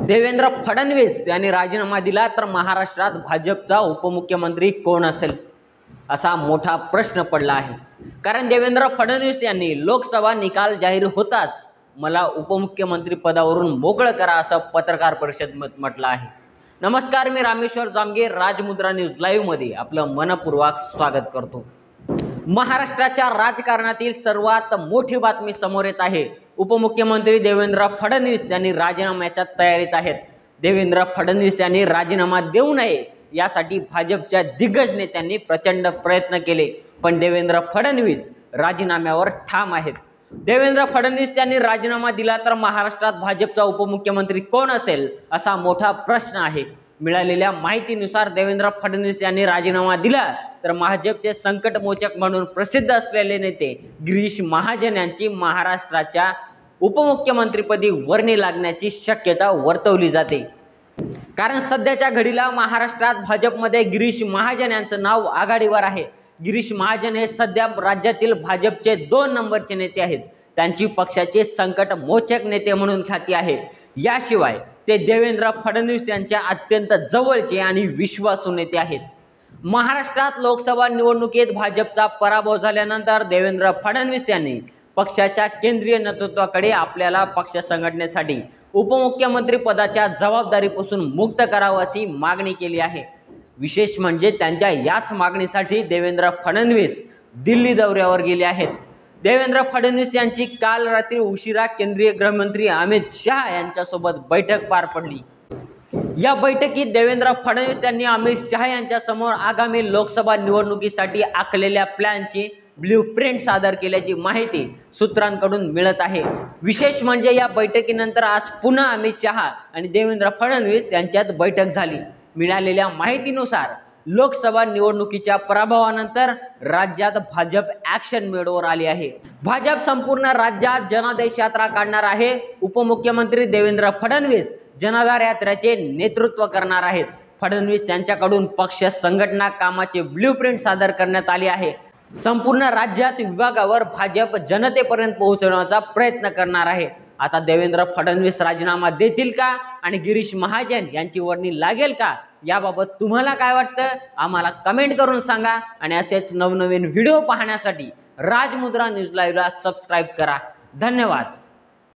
देवेंद्र फडणवीस यांनी राजीनामा दिला तर महाराष्ट्रात भाजपचा उपमुख्यमंत्री कोण असेल असा मोठा प्रश्न पडला आहे। कारण देवेंद्र फडणवीस यांनी लोकसभा निकाल जाहीर होताच मला उपमुख्यमंत्री पदावरून मोकळं करा असं पत्रकार परिषदेत म्हटलं आहे। नमस्कार, मी रामेश्वर जामगे, राजमुद्रा न्यूज लाईव्ह मध्ये आपलं मनपूर्वक स्वागत करतो। महाराष्ट्राच्या राजकारणातील सर्वात मोठी बातमी समोर येत आहे। उपमुख्यमंत्री देवेंद्र फडणवीस यांनी राजीनाम्याच्या तयारीत आहेत। देवेंद्र फडणवीस यांनी राजीनामा देऊ नये यासाठी भाजपच्या दिग्गज नेत्यांनी प्रचंड प्रयत्न केले, पण देवेंद्र फडणवीस राजीनाम्यावर ठाम आहेत। देवेंद्र फडणवीस यांनी राजीनामा दिला तर महाराष्ट्रात भाजपचा उपमुख्यमंत्री कोण असेल असा मोठा प्रश्न आहे। मिळालेल्या माहितीनुसार देवेंद्र फडणवीस यांनी राजीनामा दिला तर भाजपचे संकटमोचक म्हणून प्रसिद्ध असलेले नेते गिरीश महाजन यांची महाराष्ट्राच्या उपमुख्यमंत्रीपदी वर्णी लागण्याची शक्यता वर्तवली जाते। कारण सध्याच्या घडीला महाराष्ट्रात भाजपमध्ये गिरीश महाजन यांचं नाव आघाडीवर आहे। गिरीश महाजन हे सध्या राज्यातील भाजपचे 2 नंबरचे नेते आहेत। त्यांची पक्षाचे संकटमोचक नेते म्हणून ख्याती आहे। याशिवाय ते देवेंद्र फडणवीस यांच्या अत्यंत जवळचे आणि विश्वासू नेते आहेत। महाराष्ट्रात लोकसभा निवडणुकीत भाजपचा पराभव झाल्यानंतर देवेंद्र फडणवीस यांनी पक्षाच्या केंद्रीय नेतृत्वाकडे आपल्याला पक्ष संघटनेसाठी उपमुख्यमंत्री पदाच्या जबाबदारीपासून मुक्त करावं अशी मागणी केली आहे। विशेष म्हणजे त्यांच्या याच मागणीसाठी देवेंद्र फडणवीस दिल्ली दौऱ्यावर गेले आहेत। देवेंद्र फडणवीस यांची काल रात्री उशिरा केंद्रीय गृहमंत्री अमित शहा यांच्यासोबत बैठक पार पडली। या बैठकीत देवेंद्र फडणवीस यांनी अमित शहा यांच्या समोर आगामी लोकसभा निवडणुकीसाठी आखलेल्या प्लॅनची ब्ल्यूप्रिंट सादर केल्याची माहिती सूत्रांकडून मिळत आहे। विशेष म्हणजे या बैठकीनंतर आज पुन्हा अमित शहा आणि देवेंद्र फडणवीस यांच्यात बैठक झाली। मिळालेल्या माहितीनुसार लोकसभा निवडणुकीच्या पराभवानंतर राज्यात भाजप ॲक्शन मोडवर आली आहे। भाजप संपूर्ण राज्यात जनादेश यात्रा काढणार आहे। उपमुख्यमंत्री देवेंद्र फडणवीस जनाधार यात्रेचे नेतृत्व करणार आहेत। फडणवीस यांच्याकडून पक्ष संघटना कामाचे ब्ल्यूप्रिंट सादर करण्यात आले आहे। संपूर्ण राज्यात विभागावर भाजप जनतेपर्यंत पोहोचवण्याचा प्रयत्न करणार आहे। आता देवेंद्र फडणवीस राजीनामा देतील का आणि गिरीश महाजन यांची वर्णी लागेल का, याबाबत तुम्हाला काय वाटतं आम्हाला कमेंट करून सांगा। आणि असेच नवनवीन व्हिडिओ पाहण्यासाठी राजमुद्रा न्यूज लाईव्हला सबस्क्राईब करा। धन्यवाद।